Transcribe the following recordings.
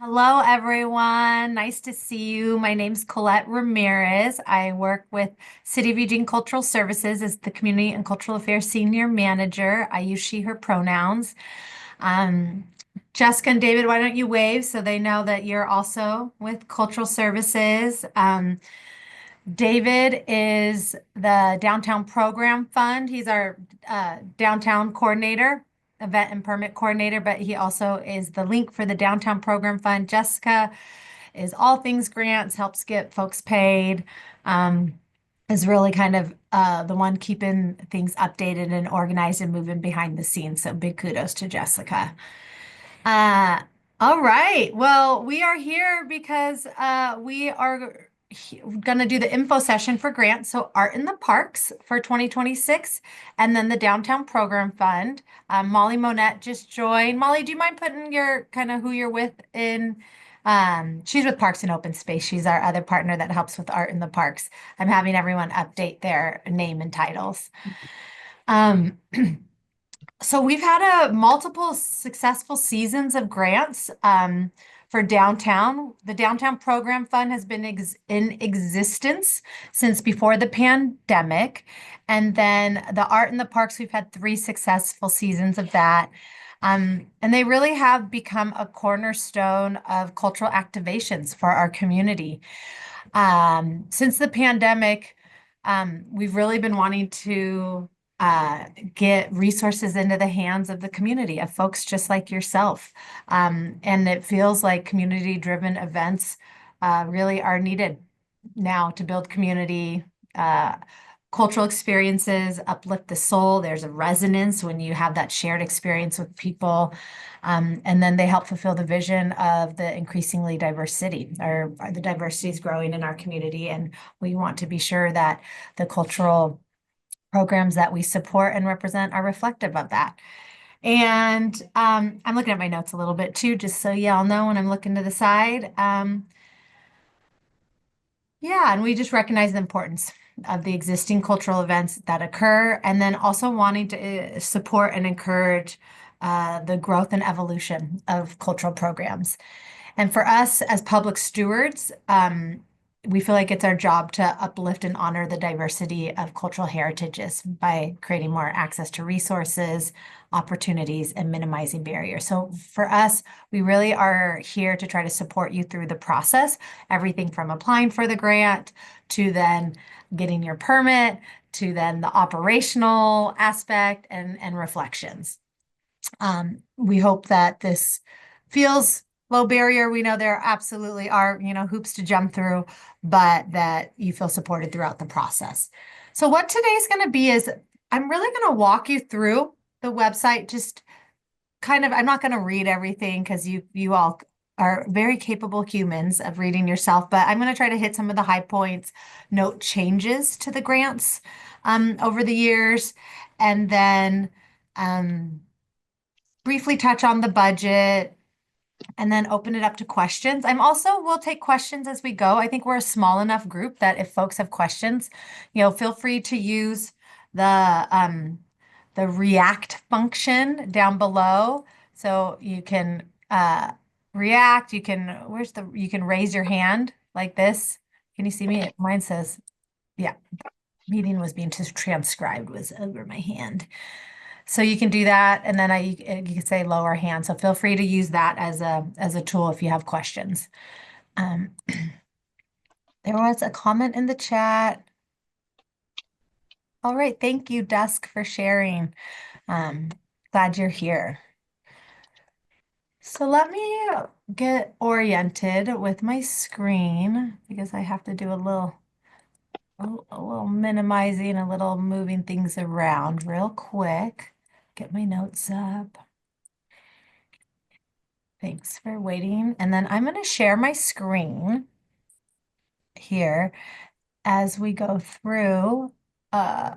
Hello, everyone. Nice to see you. My name's Colette Ramirez. I work with City of Eugene Cultural Services as the Community and Cultural Affairs Senior Manager. I use she, her pronouns. Um, Jessica and David, why don't you wave so they know that you're also with Cultural Services? David is the Downtown Program Fund. He's our downtown coordinator, event and permit coordinator, but he also is the link for the Downtown Program Fund. Jessica is all things grants, helps get folks paid, is really kind of the one keeping things updated and organized and moving behind the scenes. So big kudos to Jessica. Uh, all right. Well, we are here because we are going to do the info session for grants. So Art in the Parks for 2026, and then the Downtown Program Fund. Molly Monette just joined. Molly, do you mind putting your kind of who you're with in? She's with Parks and Open Space. She's our other partner that helps with Art in the Parks. I'm having everyone update their name and titles. Um, So we've had a multiple successful seasons of grants for downtown. The Downtown Program Fund has been in existence since before the pandemic. And then the Art in the Parks, we've had three successful seasons of that. And they really have become a cornerstone of cultural activations for our community. Since the pandemic, we've really been wanting to uh, get resources into the hands of the community, of folks just like yourself. And it feels like community-driven events really are needed now to build community. Cultural experiences uplift the soul. There's a resonance when you have that shared experience with people. And then they help fulfill the vision of the increasingly diverse city, or the diversity is growing in our community. And we want to be sure that the cultural programs that we support and represent are reflective of that. And I'm looking at my notes a little bit too, just so y'all know when I'm looking to the side. Yeah, and we just recognize the importance of the existing cultural events that occur, and then also wanting to support and encourage the growth and evolution of cultural programs. And for us as public stewards, we feel like it's our job to uplift and honor the diversity of cultural heritages by creating more access to resources, opportunities, and minimizing barriers. So for us, we really are here to try to support you through the process, everything from applying for the grant to then getting your permit to then the operational aspect and reflections. We hope that this feels low barrier. We know there absolutely are, hoops to jump through, but that you feel supported throughout the process. So what today's going to be is I'm really going to walk you through the website, just kind of, I'm not going to read everything because you all are very capable humans of reading yourself, but I'm going to try to hit some of the high points, note changes to the grants over the years, and then briefly touch on the budget, and then open it up to questions. We'll take questions as we go. I think we're a small enough group that if folks have questions, feel free to use the react function down below. So you can react, you can raise your hand like this. Can you see me? Mine says, yeah, meeting was being transcribed was over my hand. So you can do that, and then you can say lower hand. So feel free to use that as a tool if you have questions. There was a comment in the chat. All right, thank you, Dusk, for sharing. Glad you're here. So let me get oriented with my screen because I have to do a little minimizing, a little moving things around real quick. Get my notes up. Thanks for waiting. And then I'm going to share my screen here as we go through uh,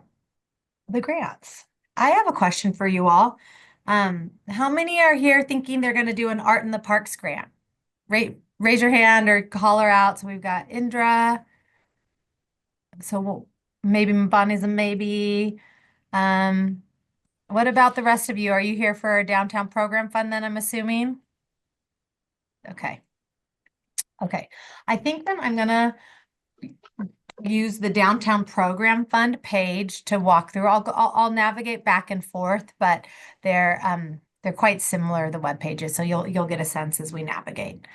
the grants. I have a question for you all. How many are here thinking they're going to do an Art in the Parks grant? Raise your hand or holler out. So we've got Indra. Maybe Mbani's a maybe. Um, what about the rest of you? Are you here for a downtown program fund then, I'm assuming? Okay. Okay, I think that I'm gonna use the Downtown Program Fund page to walk through. I'll navigate back and forth, but they're quite similar, the web pages, so you'll get a sense as we navigate.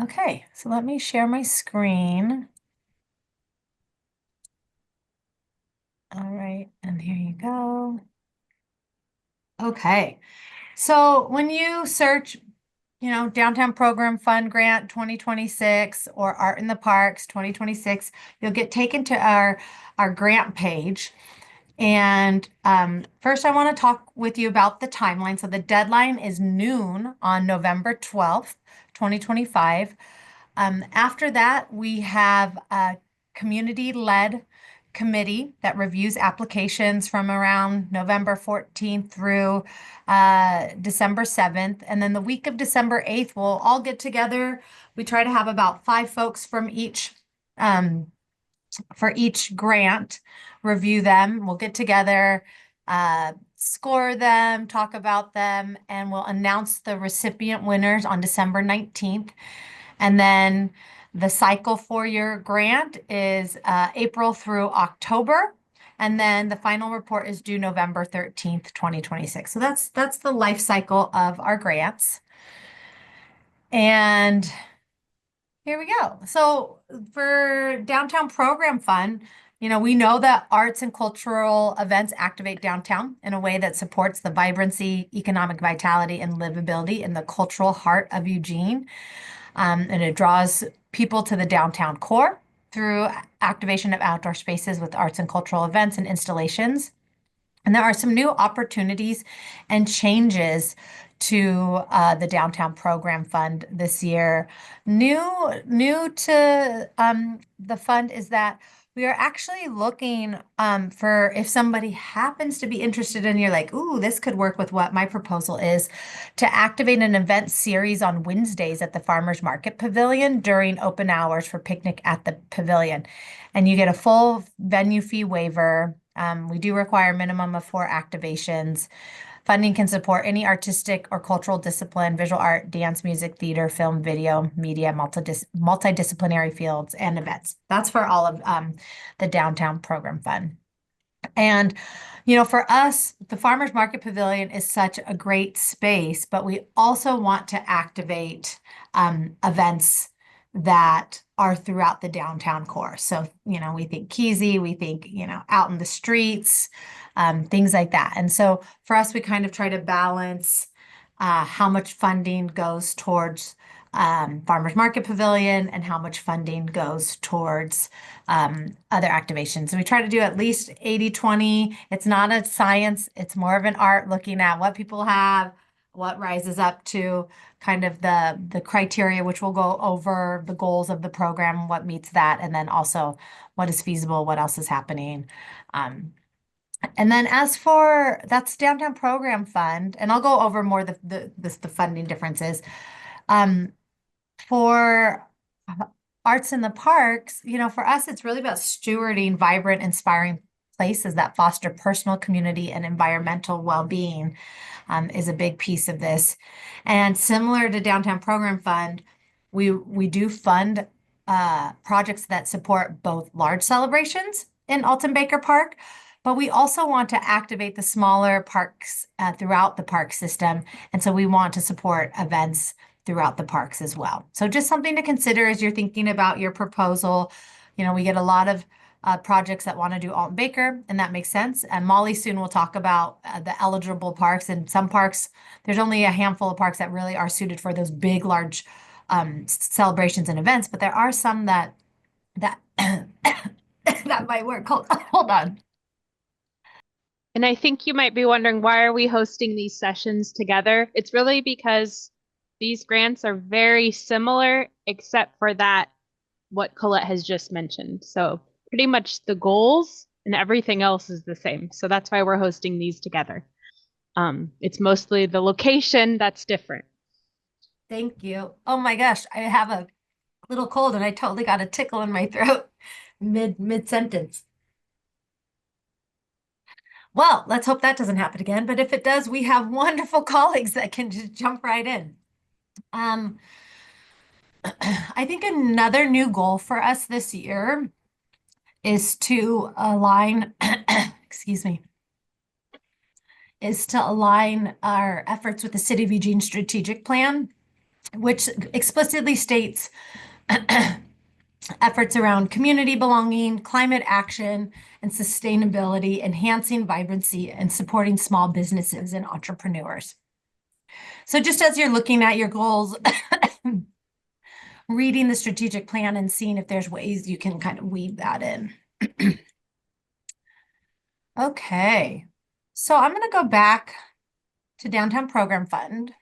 Okay, so let me share my screen. All right, and here you go. Okay, so when you search, Downtown Program Fund Grant 2026 or Art in the Parks 2026, you'll get taken to our grant page. And first, I want to talk with you about the timeline. So the deadline is noon on November 12th, 2025. After that, we have a community-led committee that reviews applications from around November 14th through December 7th. And then the week of December 8th, we'll all get together. We try to have about 5 folks from each for each grant, review them. We'll get together, score them, talk about them, and we'll announce the recipient winners on December 19th. And then the cycle for your grant is April through October. And then the final report is due November 13th, 2026. So that's the life cycle of our grants. And here we go. So for Downtown Program Fund, we know that arts and cultural events activate downtown in a way that supports the vibrancy, economic vitality, and livability in the cultural heart of Eugene. And it draws people to the downtown core through activation of outdoor spaces with arts and cultural events and installations. And there are some new opportunities and changes to the Downtown Program Fund this year. New to the fund is that we are actually looking for if somebody happens to be interested and you're like, ooh, this could work with what my proposal is, to activate an event series on Wednesdays at the Farmers Market Pavilion during open hours for picnic at the pavilion. And you get a full venue fee waiver. We do require a minimum of 4 activations. Funding can support any artistic or cultural discipline, visual art, dance, music, theater, film, video, media, multidisciplinary fields, and events. That's for all of the Downtown Program Fund. And, for us, the Farmers Market Pavilion is such a great space, but we also want to activate events that are throughout the downtown core. So, we think Keezy, we think, out in the streets, things like that. And so for us, we kind of try to balance how much funding goes towards Farmers Market Pavilion and how much funding goes towards other activations. So we try to do at least 80-20. It's not a science, it's more of an art, looking at what people have, what rises up to kind of the criteria, which will go over the goals of the program, what meets that, and then also what is feasible, what else is happening. And then as for that's Downtown Program Fund, and I'll go over more the funding differences. For arts in the parks, for us, it's really about stewarding vibrant, inspiring places that foster personal, community, and environmental well-being, is a big piece of this. And similar to Downtown Program Fund, we do fund projects that support both large celebrations in Alton Baker Park, but we also want to activate the smaller parks throughout the park system. And so we want to support events throughout the parks as well. So just something to consider as you're thinking about your proposal. We get a lot of projects that want to do Alton Baker, and that makes sense. And Molly soon will talk about the eligible parks. And some parks, there's only a handful of parks that really are suited for those big, large celebrations and events, but there are some that that might work. Hold on. And I think you might be wondering, why are we hosting these sessions together? It's really because these grants are very similar, except for that, what Colette has just mentioned. So pretty much the goals and everything else is the same. So that's why we're hosting these together. It's mostly the location that's different. Thank you. Oh my gosh, I have a little cold and I totally got a tickle in my throat mid sentence. Well, let's hope that doesn't happen again. But if it does, we have wonderful colleagues that can just jump right in. I think another new goal for us this year is to align, excuse me, is to align our efforts with the City of Eugene strategic plan, which explicitly states efforts around community belonging, climate action, and sustainability, enhancing vibrancy and supporting small businesses and entrepreneurs. So just as you're looking at your goals, reading the strategic plan and seeing if there's ways you can kind of weave that in. Okay, so I'm going to go back to Downtown Program Fund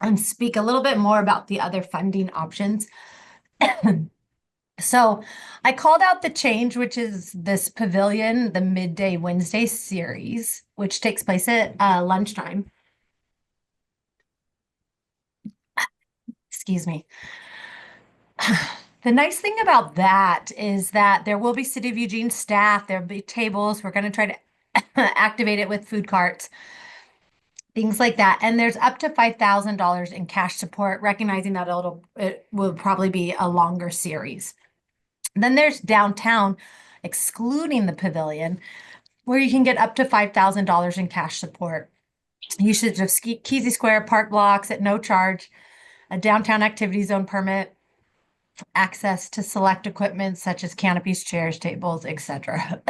and speak a little bit more about the other funding options. So I called out the change, which is this pavilion, the Midday Wednesday series, which takes place at lunchtime. Excuse me. The nice thing about that is that there will be City of Eugene staff, there'll be tables. We're going to try to activate it with food carts, things like that. And there's up to $5,000 in cash support, recognizing that it will probably be a longer series. Then there's downtown, excluding the pavilion, where you can get up to $5,000 in cash support. Usage of Kesey Square park blocks at no charge, a downtown activity zone permit, access to select equipment such as canopies, chairs, tables, etc.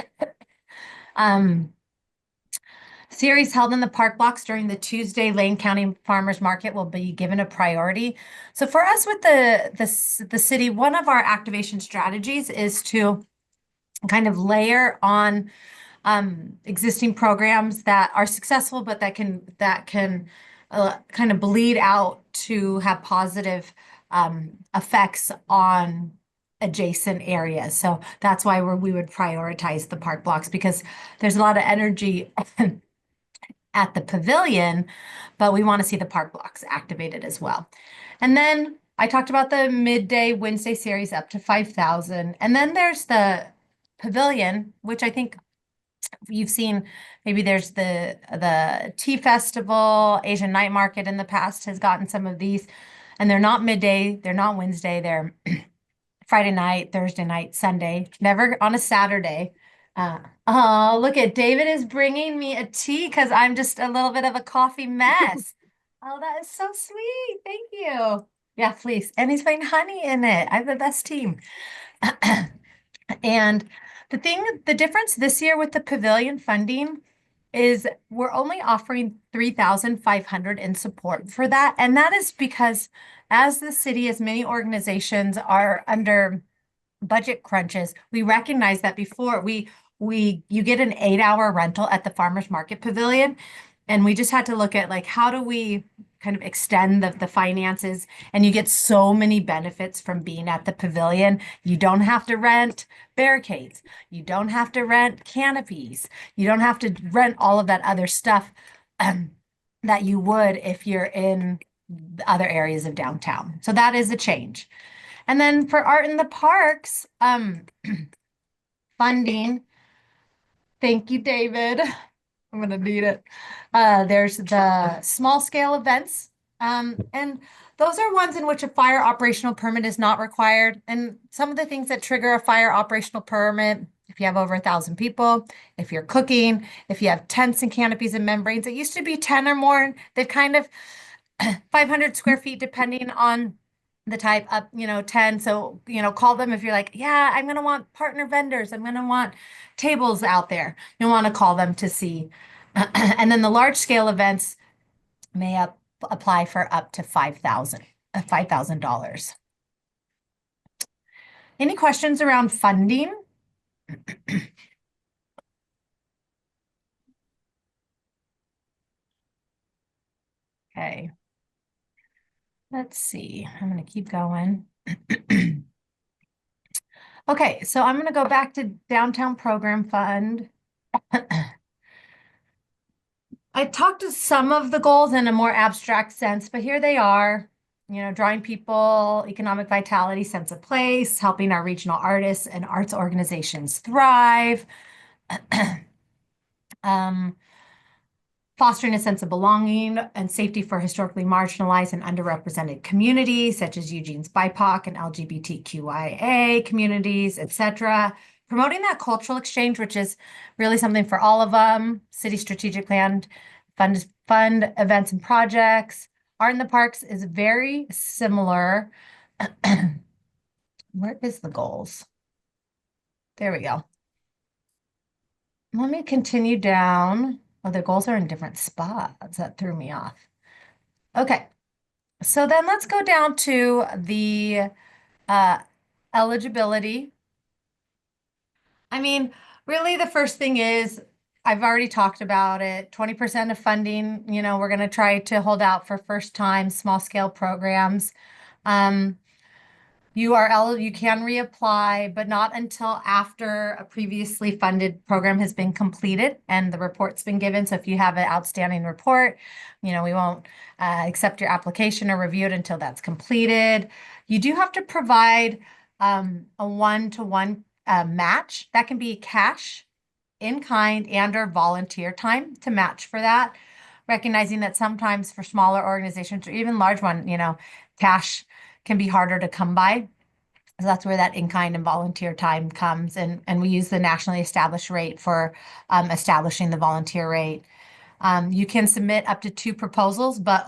Series held in the park blocks during the Tuesday Lane County Farmers Market will be given a priority. So for us with the city, one of our activation strategies is to kind of layer on existing programs that are successful, but that can kind of bleed out to have positive effects on adjacent areas. So that's why we would prioritize the park blocks, because there's a lot of energy at the pavilion, but we want to see the park blocks activated as well. And then I talked about the Midday Wednesday series up to 5,000. And then there's the pavilion, which I think you've seen. Maybe there's the Tea Festival, Asian Night Market in the past has gotten some of these, and they're not midday, they're not Wednesday, they're Friday night, Thursday night, Sunday, never on a Saturday. Oh, look at David is bringing me a tea because I'm just a little bit of a coffee mess. Oh, that is so sweet. Thank you. Yeah, please. And he's putting honey in it. I have the best team. And the difference this year with the pavilion funding is we're only offering 3,500 in support for that. And that is because as the city, as many organizations are under budget crunches, we recognize that before you get an 8-hour rental at the farmers market pavilion, and we just had to look at like how do we kind of extend the finances, and you get so many benefits from being at the pavilion. You don't have to rent barricades, you don't have to rent canopies, you don't have to rent all of that other stuff that you would if you're in other areas of downtown. So that is a change. And then for art in the parks, funding. Thank you, David. I'm going to need it. There's the small scale events. And those are ones in which a fire operational permit is not required. And some of the things that trigger a fire operational permit, if you have over 1,000 people, if you're cooking, if you have tents and canopies and membranes, it used to be 10 or more. They've kind of 500 square feet, depending on the type, up, 10. So, call them if you're like, yeah, I'm going to want partner vendors. I'm going to want tables out there. You'll want to call them to see. And then the large scale events may apply for up to $5,000. Any questions around funding? Okay. Let's see. I'm going to keep going. Okay, so I'm going to go back to Downtown Program Fund. I talked to some of the goals in a more abstract sense, but here they are. Drawing people, economic vitality, sense of place, helping our regional artists and arts organizations thrive. fostering a sense of belonging and safety for historically marginalized and underrepresented communities, such as Eugene's BIPOC and LGBTQIA communities, etc. Promoting that cultural exchange, which is really something for all of them. City strategic plan, fund events and projects. Art in the Parks is very similar. Where is the goals? There we go. Let me continue down. Oh, the goals are in different spots. That threw me off. Okay, so then let's go down to the eligibility. I mean, really the first thing is, I've already talked about it, 20% of funding, we're going to try to hold out for first time small scale programs. You can reapply, but not until after a previously funded program has been completed and the report's been given. So if you have an outstanding report, we won't accept your application or review it until that's completed. You do have to provide a one-to-one match. That can be cash, in kind, and or volunteer time to match for that. Recognizing that sometimes for smaller organizations or even large one, cash can be harder to come by. So that's where that in-kind and volunteer time comes. And we use the nationally established rate for establishing the volunteer rate. You can submit up to 2 proposals, but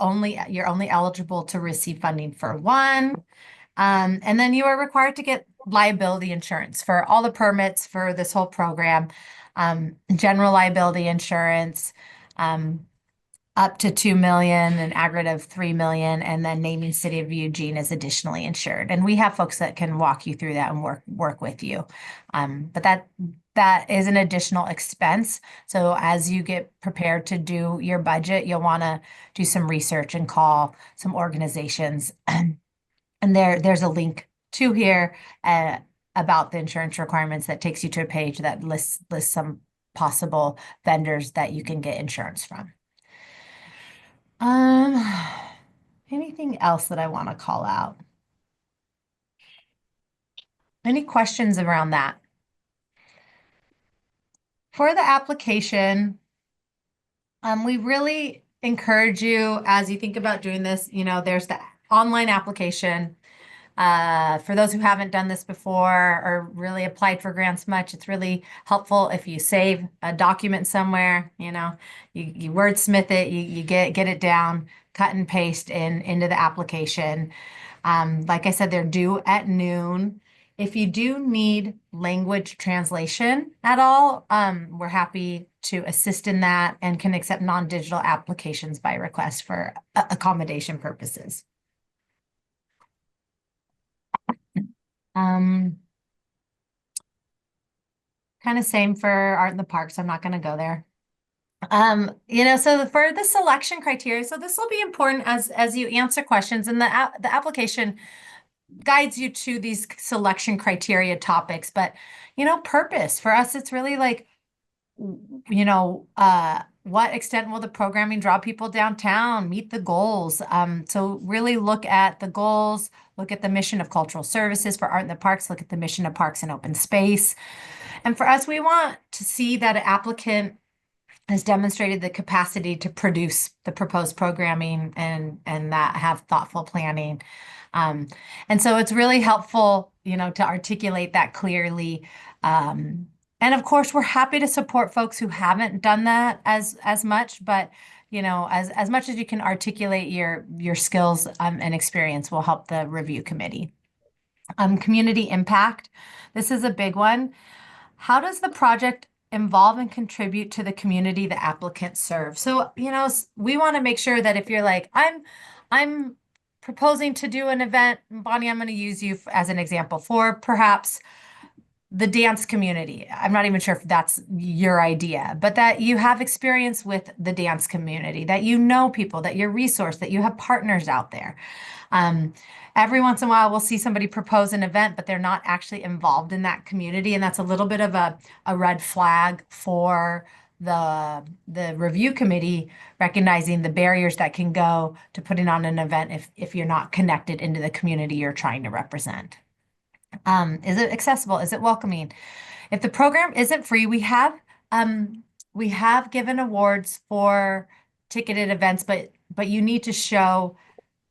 you're only eligible to receive funding for 1. And then you are required to get liability insurance for all the permits for this whole program, general liability insurance, up to 2 million, an aggregate of 3 million, and then naming City of Eugene is additionally insured. And we have folks that can walk you through that and work with you. But that is an additional expense. So as you get prepared to do your budget, you'll want to do some research and call some organizations. And there's a link to here about the insurance requirements that takes you to a page that lists some possible vendors that you can get insurance from. Anything else that I want to call out? Any questions around that? For the application, we really encourage you as you think about doing this, there's the online application. For those who haven't done this before or really applied for grants much, it's really helpful if you save a document somewhere, you wordsmith it, you get it down, cut and paste into the application. Like I said, they're due at noon. If you do need language translation at all, we're happy to assist in that and can accept non-digital applications by request for accommodation purposes. Kind of same for Art in the Park, so I'm not going to go there. So for the selection criteria, so this will be important as you answer questions, and the application guides you to these selection criteria topics. But purpose for us, it's really like, what extent will the programming draw people downtown, meet the goals? So really look at the goals, look at the mission of cultural services for Art in the Parks, look at the mission of Parks and Open Space. And for us, we want to see that an applicant has demonstrated the capacity to produce the proposed programming and that have thoughtful planning. And so it's really helpful, to articulate that clearly. And of course, we're happy to support folks who haven't done that as much, but as much as you can articulate your skills and experience will help the review committee. Community impact. This is a big one. How does the project involve and contribute to the community the applicant serves? So, we want to make sure that if you're like, I'm proposing to do an event, Bonnie, I'm going to use you as an example for perhaps the dance community. I'm not even sure if that's your idea, but that you have experience with the dance community, that people, that you're resourced, that you have partners out there. Every once in a while, we'll see somebody propose an event, but they're not actually involved in that community. And that's a little bit of a red flag for the review committee, recognizing the barriers that can go to putting on an event if you're not connected into the community you're trying to represent. Is it accessible? Is it welcoming? If the program isn't free, we have given awards for ticketed events, but you need to show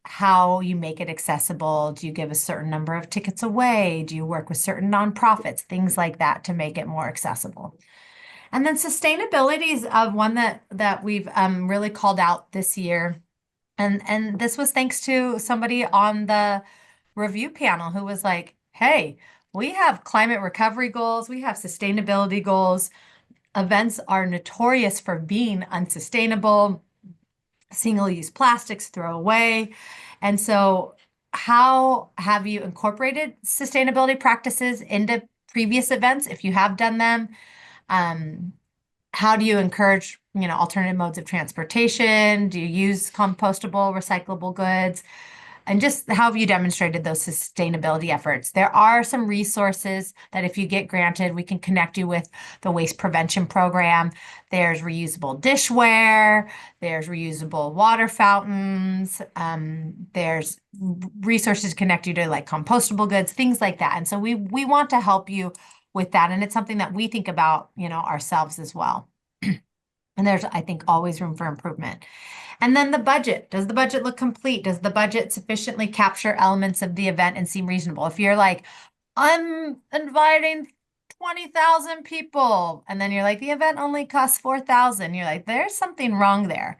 how you make it accessible. Do you give a certain number of tickets away? Do you work with certain nonprofits? Things like that to make it more accessible. And then sustainability is one that we've really called out this year. And this was thanks to somebody on the review panel who was like, hey, we have climate recovery goals, we have sustainability goals. Events are notorious for being unsustainable, single-use plastics, throw away. And so how have you incorporated sustainability practices into previous events if you have done them? How do you encourage, alternative modes of transportation? Do you use compostable, recyclable goods? And just how have you demonstrated those sustainability efforts? There are some resources that if you get granted, we can connect you with the waste prevention program. There's reusable dishware, there's reusable water fountains, there's resources to connect you to like compostable goods, things like that. And so we want to help you with that. And it's something that we think about, ourselves as well. And there's, I think, always room for improvement. And then the budget. Does the budget look complete? Does the budget sufficiently capture elements of the event and seem reasonable? If you're like, I'm inviting 20,000 people, and then you're like, the event only costs 4,000, you're like, there's something wrong there.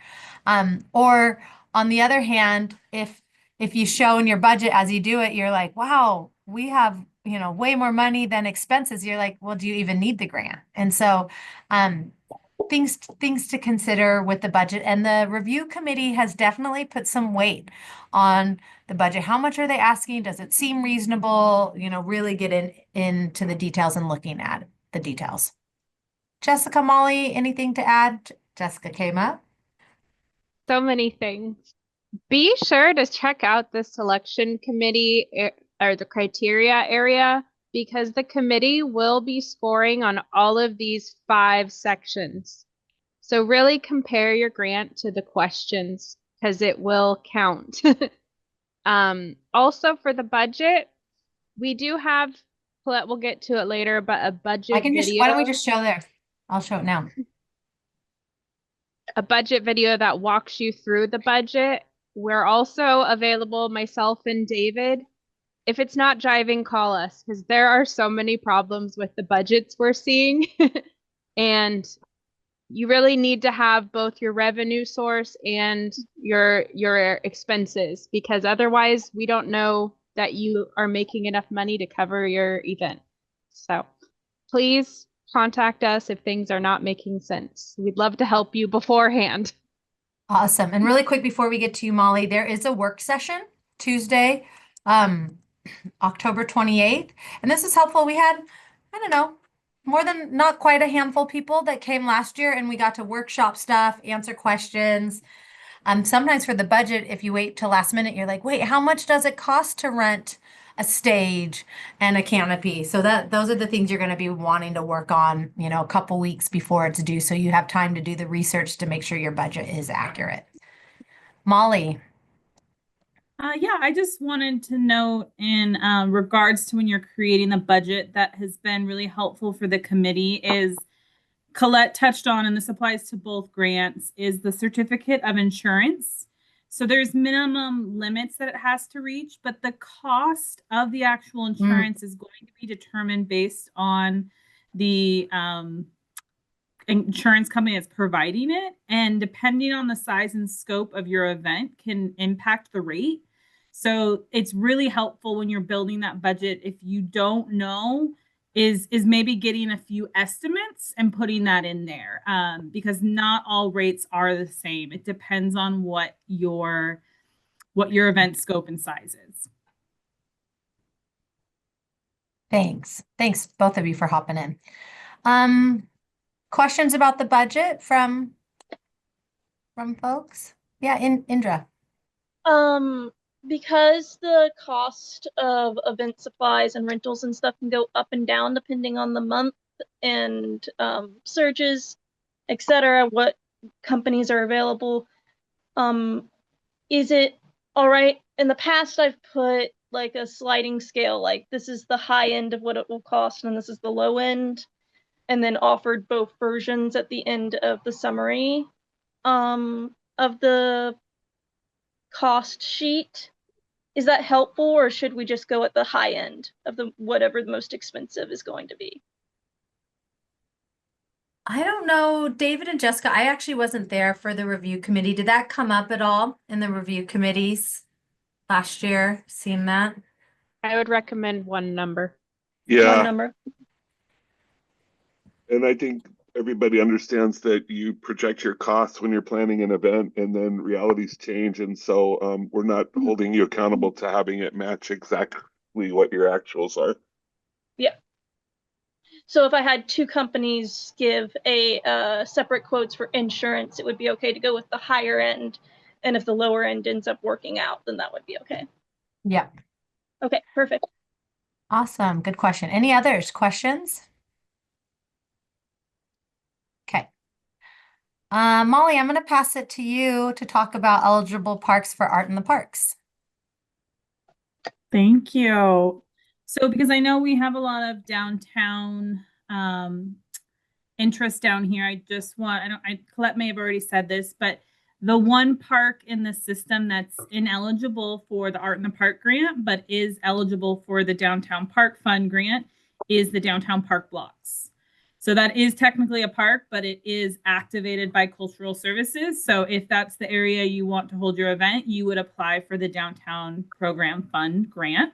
Or on the other hand, if you show in your budget as you do it, you're like, wow, we have, way more money than expenses. You're like, well, do you even need the grant? And so, things to consider with the budget, and the review committee has definitely put some weight on the budget. How much are they asking? Does it seem reasonable? Really get into the details and looking at the details. Jessica, Molly, anything to add? Jessica came up. So many things. Be sure to check out the selection committee or the criteria area, because the committee will be scoring on all of these 5 sections. So really compare your grant to the questions because it will count. Also for the budget, we do have, Colette will get to it later, but a budget video. Why don't we just show there? I'll show it now. A budget video that walks you through the budget. We're also available, myself and David. If it's not jiving, call us, because there are so many problems with the budgets we're seeing. And you really need to have both your revenue source and your expenses, because otherwise we don't know that you are making enough money to cover your event. So please contact us if things are not making sense. We'd love to help you beforehand. Awesome. And really quick before we get to you, Molly, there is a work session Tuesday, October 28th. And this is helpful. We had, I don't know, not quite a handful of people that came last year, and we got to workshop stuff, answer questions. Sometimes for the budget, if you wait till last minute, you're like, wait, how much does it cost to rent a stage and a canopy? So those are the things you're going to be wanting to work on, a couple weeks before it's due, so you have time to do the research to make sure your budget is accurate. Molly. Yeah, I just wanted to note in regards to when you're creating the budget, that has been really helpful for the committee is Colette touched on, and this applies to both grants, is the certificate of insurance. So there's minimum limits that it has to reach, but the cost of the actual insurance is going to be determined based on the insurance company that's providing it. And depending on the size and scope of your event can impact the rate. So it's really helpful when you're building that budget, if you don't know, is maybe getting a few estimates and putting that in there, because not all rates are the same. It depends on what your event scope and size is. Thanks both of you for hopping in. Questions about the budget from folks? Yeah, Indra. Because the cost of event supplies and rentals and stuff can go up and down depending on the month and surges, etc., what companies are available. Is it all right? In the past, I've put like a sliding scale, like this is the high end of what it will cost and this is the low end, and then offered both versions at the end of the summary. of the cost sheet. Is that helpful, or should we just go at the high end of the whatever the most expensive is going to be? I don't know, David and Jessica, I actually wasn't there for the review committee. Did that come up at all in the review committees last year? Seen that? I would recommend one number. One Yeah, number. and I think everybody understands that you project your costs when you're planning an event, and then realities change, and so we're not holding you accountable to having it match exactly what your actuals are. Yeah. So if I had two companies give a separate quotes for insurance, it would be okay to go with the higher end. And if the lower end ends up working out, then that would be okay. Yeah. Okay, perfect. Awesome. Good question. Any others? Questions? Okay. Molly, I'm going to pass it to you to talk about eligible parks for Art in the Parks. Thank you. So because I know we have a lot of downtown interest down here, I just want, Colette may have already said this, but the one park in the system that's ineligible for the Art in the Park grant, but is eligible for the Downtown Park Fund grant is the Downtown Park Blocks. So that is technically a park, but it is activated by Cultural Services. So if that's the area you want to hold your event, you would apply for the Downtown Program Fund grant.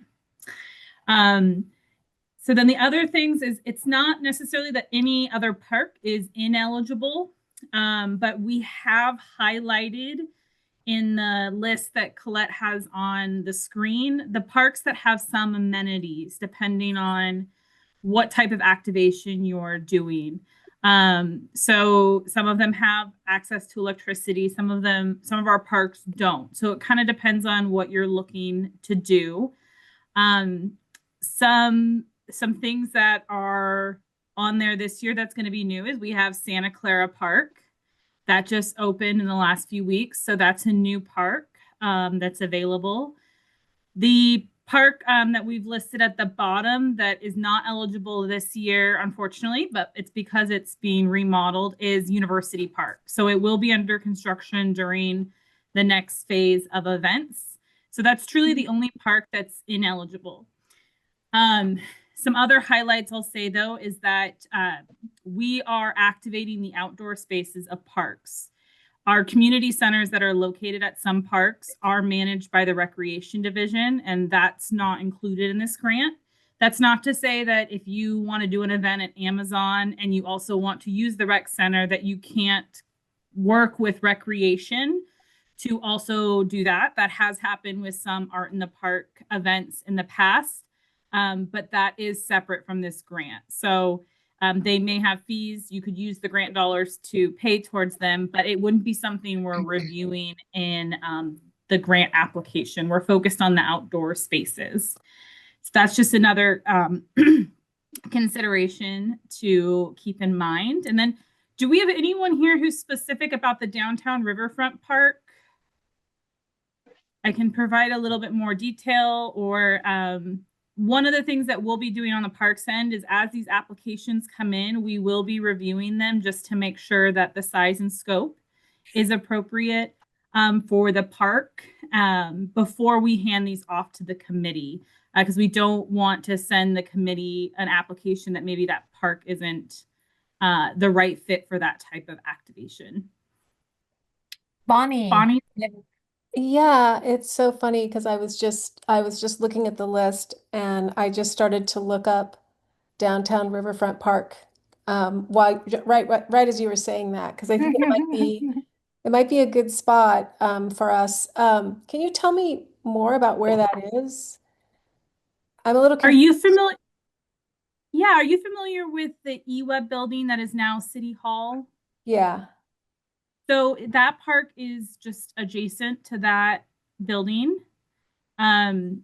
So then the other things is it's not necessarily that any other park is ineligible, but we have highlighted in the list that Colette has on the screen, the parks that have some amenities depending on what type of activation you're doing. So some of them have access to electricity, some of our parks don't. So it kind of depends on what you're looking to do. Some things that are on there this year that's going to be new is we have Santa Clara Park that just opened in the last few weeks. So that's a new park that's available. The park that we've listed at the bottom that is not eligible this year, unfortunately, but it's because it's being remodeled, is University Park. So it will be under construction during the next phase of events. So that's truly the only park that's ineligible. Some other highlights I'll say, though, is that we are activating the outdoor spaces of parks. Our community centers that are located at some parks are managed by the Recreation Division, and that's not included in this grant. That's not to say that if you want to do an event at Amazon and you also want to use the rec center, that you can't work with recreation to also do that. That has happened with some Art in the Park events in the past. But that is separate from this grant. So they may have fees. You could use the grant dollars to pay towards them, but it wouldn't be something we're reviewing in the grant application. We're focused on the outdoor spaces. So that's just another consideration to keep in mind. And then do we have anyone here who's specific about the Downtown Riverfront Park? I can provide a little bit more detail, or one of the things that we'll be doing on the parks end is as these applications come in, we will be reviewing them just to make sure that the size and scope is appropriate for the park before we hand these off to the committee, because we don't want to send the committee an application that maybe that park isn't the right fit for that type of activation. Bonnie. Yeah, it's so funny because I was just looking at the list and I just started to look up Downtown Riverfront Park right as you were saying that, because I think it might be a good spot for us. Can you tell me more about where that is? I'm a little Are confused. you familiar? Yeah, are you familiar with the eWeb building that is now City Hall? Yeah. So that park is just adjacent to that building. A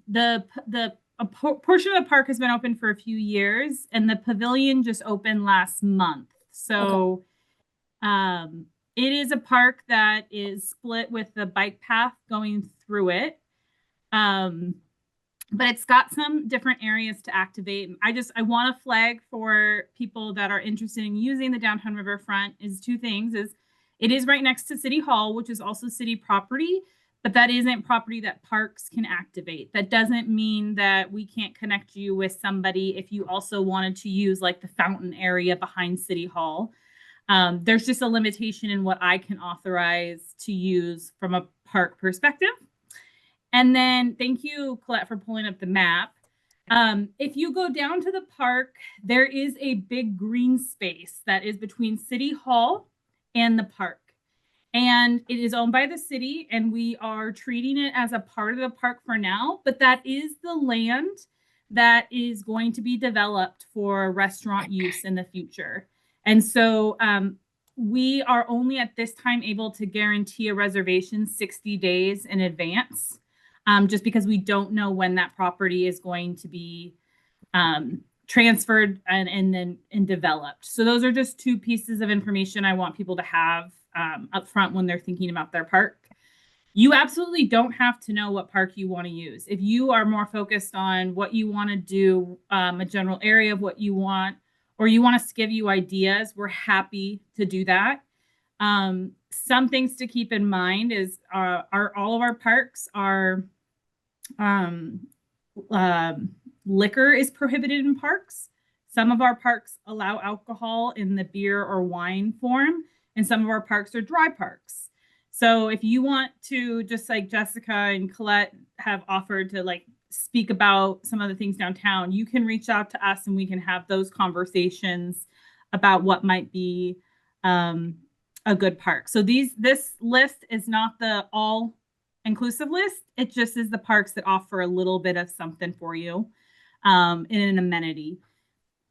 portion of the park has been open for a few years, and the pavilion just opened last month. So it is a park that is split with the bike path going through it. But it's got some different areas to activate. I want to flag for people that are interested in using the Downtown Riverfront is two things. It is right next to City Hall, which is also city property, but that isn't property that parks can activate. That doesn't mean that we can't connect you with somebody if you also wanted to use like the fountain area behind City Hall. There's just a limitation in what I can authorize to use from a park perspective. And then thank you, Colette, for pulling up the map. If you go down to the park, there is a big green space that is between City Hall and the park. And it is owned by the city, and we are treating it as a part of the park for now, but that is the land that is going to be developed for restaurant use in the future. And so we are only at this time able to guarantee a reservation 60 days in advance, just because we don't know when that property is going to be transferred and developed. So those are just two pieces of information I want people to have up front when they're thinking about their park. You absolutely don't have to know what park you want to use. If you are more focused on what you want to do, a general area of what you want, or you want us to give you ideas, we're happy to do that. Some things to keep in mind is all of our parks are liquor is prohibited in parks. Some of our parks allow alcohol in the beer or wine form, and some of our parks are dry parks. So if you want to, just like Jessica and Colette have offered to like speak about some of the things downtown, you can reach out to us and we can have those conversations about what might be a good park. So this list is not the all inclusive list. It just is the parks that offer a little bit of something for you in an amenity.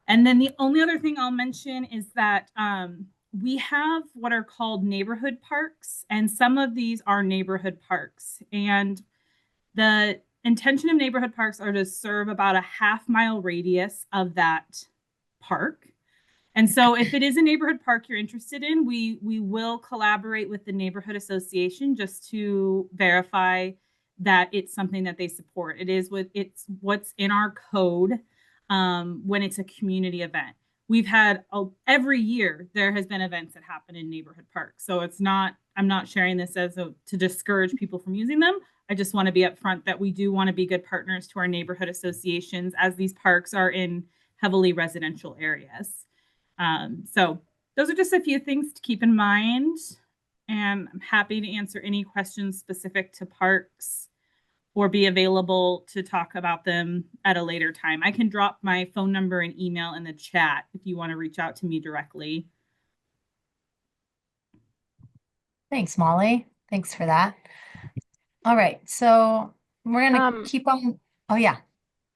And then the only other thing I'll mention is that we have what are called neighborhood parks, and some of these are neighborhood parks. And the intention of neighborhood parks are to serve about a half-mile radius of that park. And so if it is a neighborhood park you're interested in, we will collaborate with the neighborhood association just to verify that it's something that they support. It's what's in our code when it's a community event. We've had every year there has been events that happen in neighborhood parks. So I'm not sharing this to discourage people from using them. I just want to be upfront that we do want to be good partners to our neighborhood associations, as these parks are in heavily residential areas. So those are just a few things to keep in mind, and I'm happy to answer any questions specific to parks or be available to talk about them at a later time. I can drop my phone number and email in the chat if you want to reach out to me directly. Thanks, Molly. Thanks for that. All right, so we're gonna keep on. Oh yeah.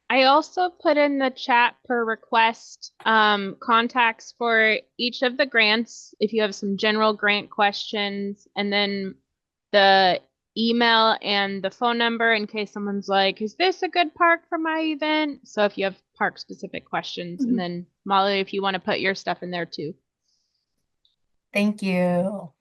I also put in the chat per request contacts for each of the grants if you have some general grant questions, and then the email and the phone number in case someone's like, is this a good park for my event? So if you have park specific questions, and then Molly, if you want to put your stuff in there too. Thank you.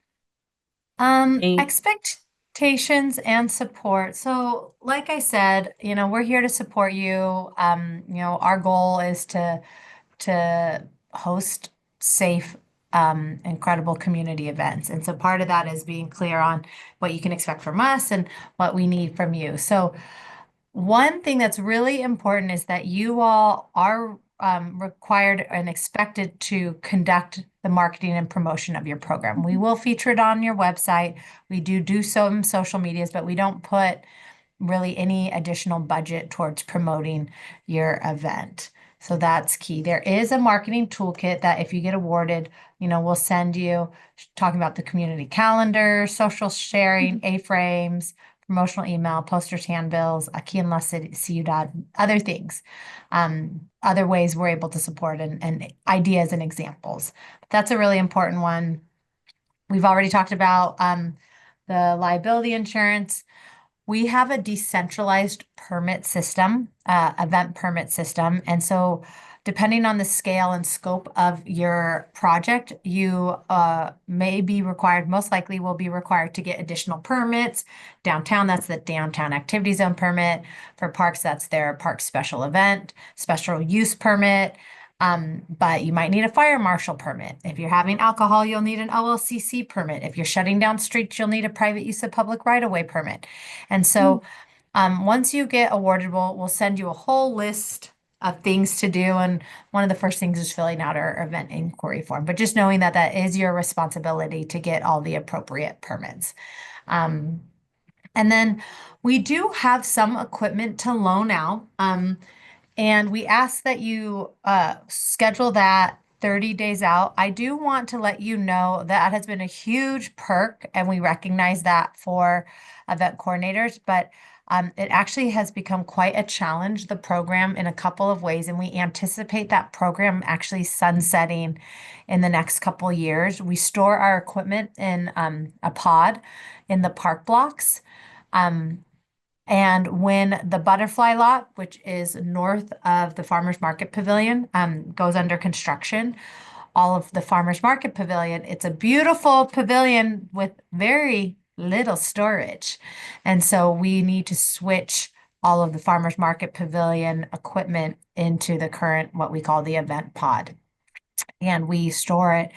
Expectations and support. So like I said, we're here to support you. Our goal is to host safe, incredible community events. And so part of that is being clear on what you can expect from us and what we need from you. So one thing that's really important is that you all are required and expected to conduct the marketing and promotion of your program. We will feature it on your website. We do some social medias, but we don't put really any additional budget towards promoting your event. So that's key. There is a marketing toolkit that if you get awarded, we'll send you, talking about the community calendar, social sharing, A-frames, promotional email, posters, handbills, a key and less CU dot, other things, other ways we're able to support and ideas and examples. That's a really important one. We've already talked about the liability insurance. We have a decentralized permit system, event permit system. And so depending on the scale and scope of your project, you may be required, most likely will be required to get additional permits. Downtown, that's the downtown activity zone permit. For parks, that's their park special event, special use permit. But you might need a fire marshal permit. If you're having alcohol, you'll need an OLCC permit. If you're shutting down streets, you'll need a private use of public right-of-way permit. And so once you get awarded, we'll send you a whole list of things to do. And one of the first things is filling out our event inquiry form, but just knowing that that is your responsibility to get all the appropriate permits. And then we do have some equipment to loan out. And we ask that you schedule that 30 days out. I do want to let you know that has been a huge perk, and we recognize that for event coordinators, but it actually has become quite a challenge, the program, in a couple of ways, and we anticipate that program actually sunsetting in the next couple of years. We store our equipment in a pod in the park blocks. And when the butterfly lot, which is north of the Farmers Market Pavilion, goes under construction, all of the Farmers Market Pavilion, it's a beautiful pavilion with very little storage. And so we need to switch all of the Farmers Market Pavilion equipment into the current, what we call the event pod. And we store it.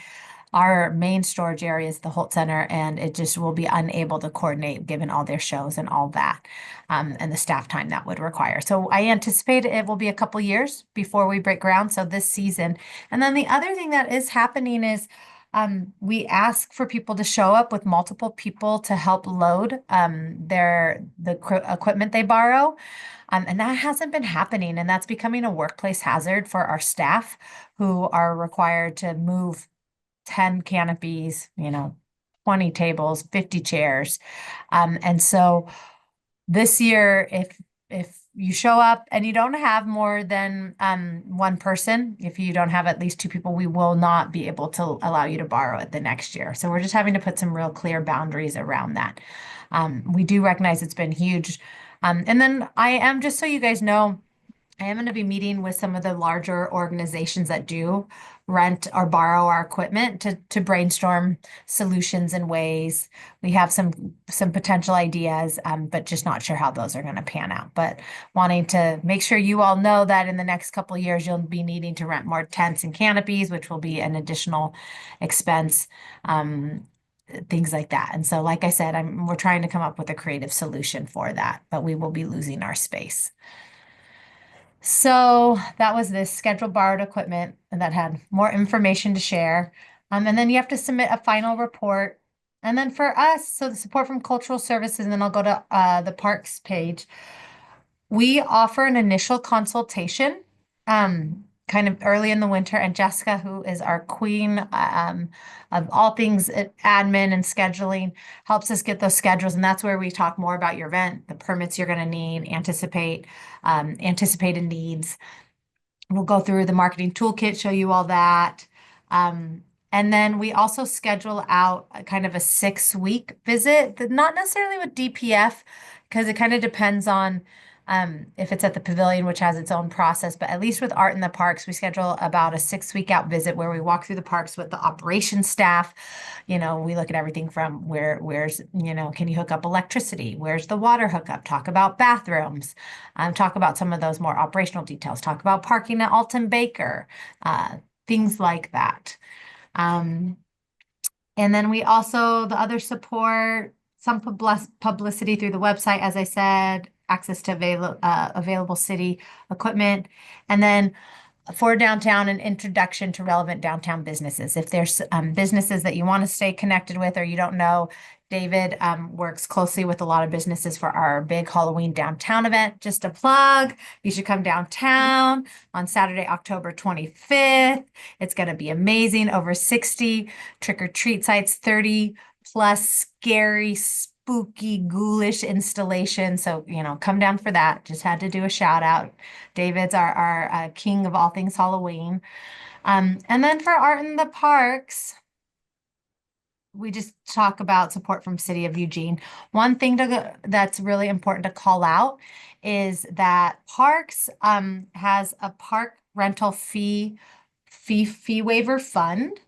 Our main storage area is the Holt Center, and it just will be unable to coordinate given all their shows and all that, and the staff time that would require. So I anticipate it will be a couple years before we break ground. So this season. And then the other thing that is happening is we ask for people to show up with multiple people to help load the equipment they borrow. And that hasn't been happening, and that's becoming a workplace hazard for our staff who are required to move 10 canopies, 20 tables, 50 chairs. And so this year, if you show up and you don't have more than one person, if you don't have at least two people, we will not be able to allow you to borrow it the next year. So we're just having to put some real clear boundaries around that. We do recognize it's been huge. And then I am, just so you guys know, I am going to be meeting with some of the larger organizations that do rent or borrow our equipment to brainstorm solutions and ways. We have some potential ideas, but just not sure how those are going to pan out. But wanting to make sure you all know that in the next couple of years, you'll be needing to rent more tents and canopies, which will be an additional expense. Things like that. And so, like I said, we're trying to come up with a creative solution for that, but we will be losing our space. So that was this scheduled borrowed equipment, and that had more information to share. And then you have to submit a final report. And then for us, so the support from cultural services, and then I'll go to the parks page. We offer an initial consultation kind of early in the winter, and Jessica, who is our queen of all things admin and scheduling, helps us get those schedules, and that's where we talk more about your event, the permits you're going to need, anticipated needs. We'll go through the marketing toolkit, show you all that. And then we also schedule out a kind of a 6-week visit, not necessarily with DPF, because it kind of depends on if it's at the pavilion, which has its own process, but at least with Art in the Parks, we schedule about a 6-week out visit where we walk through the parks with the operations staff. We look at everything from where's, can you hook up electricity? Where's the water hookup? Talk about bathrooms, talk about some of those more operational details, talk about parking at Alton Baker, things like that. And then we also, the other support, some publicity through the website, as I said, access to available city equipment, and then for downtown, an introduction to relevant downtown businesses. If there's businesses that you want to stay connected with or you don't know, David works closely with a lot of businesses for our big Halloween downtown event. Just a plug, you should come downtown on Saturday, October 25th. It's going to be amazing. Over 60 trick-or-treat sites, 30 plus scary, spooky, ghoulish installation. So, come down for that. Just had to do a shout out. David's our king of all things Halloween. And then for Art in the Parks, we just talk about support from City of Eugene. One thing that's really important to call out is that Parks has a park rental fee fee waiver fund.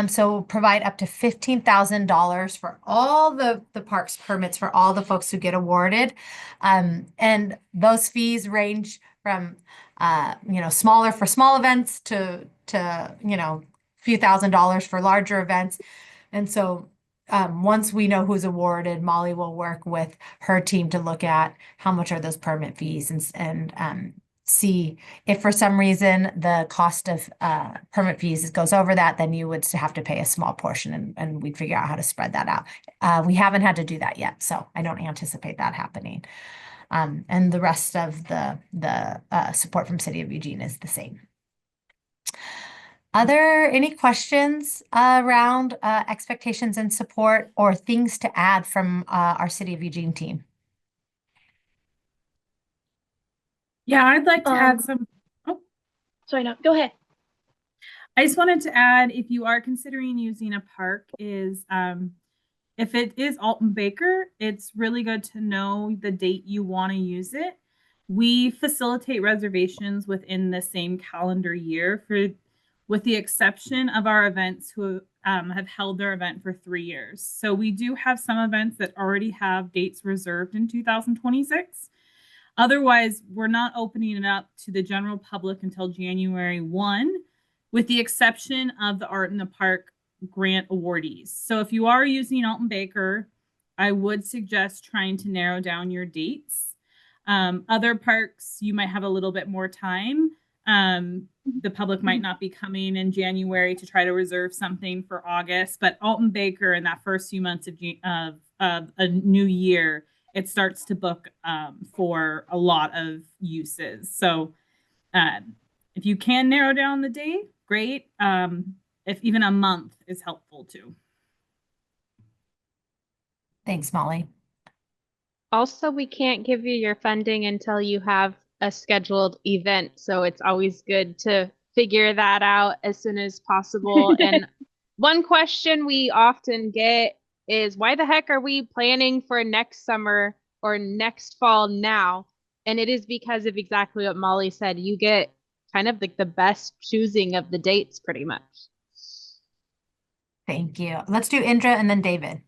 So provide up to $15,000 for all the parks permits for all the folks who get awarded. And those fees range from smaller for small events to few $1,000s for larger events. And so once we know who's awarded, Molly will work with her team to look at how much are those permit fees and see if for some reason the cost of permit fees goes over that, then you would have to pay a small portion and we'd figure out how to spread that out. We haven't had to do that yet, so I don't anticipate that happening. And the rest of the support from City of Eugene is the same. Are there any questions around expectations and support or things to add from our City of Eugene team? Yeah, I'd like to add some. Oh, Sorry, no, go ahead. I just wanted to add, if you are considering using a park, if it is Alton Baker, it's really good to know the date you want to use it. We facilitate reservations within the same calendar year with the exception of our events who have held their event for 3 years. So we do have some events that already have dates reserved in 2026. Otherwise, we're not opening it up to the general public until January 1, with the exception of the Art in the Park grant awardees. So if you are using Alton Baker, I would suggest trying to narrow down your dates. Other parks, you might have a little bit more time. The public might not be coming in January to try to reserve something for August, but Alton Baker in that first few months of a new year, it starts to book for a lot of uses. So if you can narrow down the date, great. If even a month is helpful too. Thanks, Molly. Also, we can't give you your funding until you have a scheduled event. So it's always good to figure that out as soon as possible. And one question we often get is, why the heck are we planning for next summer or next fall now? And it is because of exactly what Molly said. You get kind of like the best choosing of the dates pretty much. Thank you. Let's do Indra and then David.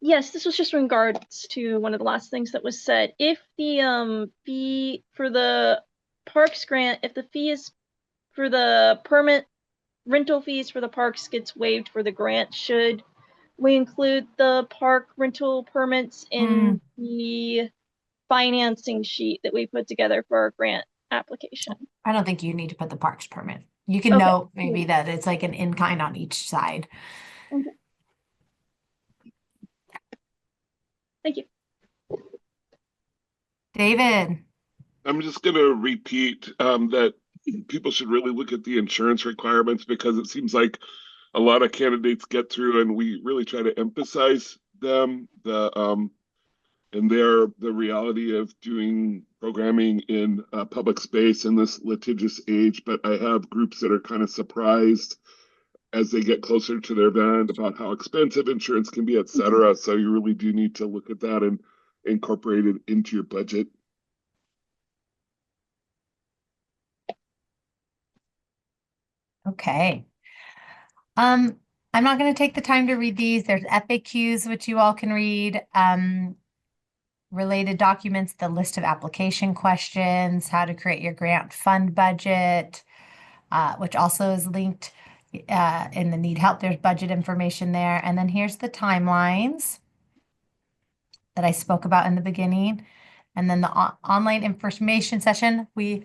Yes, this was just in regards to one of the last things that was said. If the fee for the parks grant, if the fee is for the permit rental fees for the parks gets waived for the grant, should we include the park rental permits in the financing sheet that we put together for our grant application? I don't think you need to put the parks permit. You can Okay. note maybe that it's like an in-kind on each side. Okay. Thank you. David. I'm just going to repeat that people should really look at the insurance requirements, because it seems like a lot of candidates get through and we really try to emphasize them, and they're the reality of doing programming in public space in this litigious age. But I have groups that are kind of surprised as they get closer to their event about how expensive insurance can be, et cetera. So you really do need to look at that and incorporate it into your budget. Okay. I'm not going to take the time to read these. There's FAQs, which you all can read. Related documents, the list of application questions, how to create your grant fund budget, which also is linked in the need help. There's budget information there. And then here's the timelines that I spoke about in the beginning. And then the online information session, we're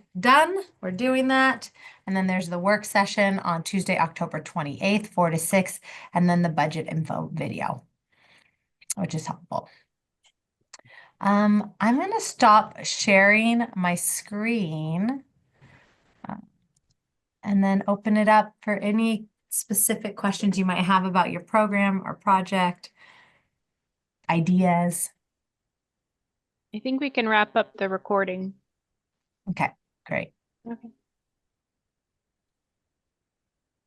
doing that. And then there's the work session on Tuesday, October 28th, 4 to 6, and then the budget info video, which is helpful. I'm going to stop sharing my screen and then open it up for any specific questions you might have about your program or project, ideas. I think we can wrap up the recording. Okay, great. Okay.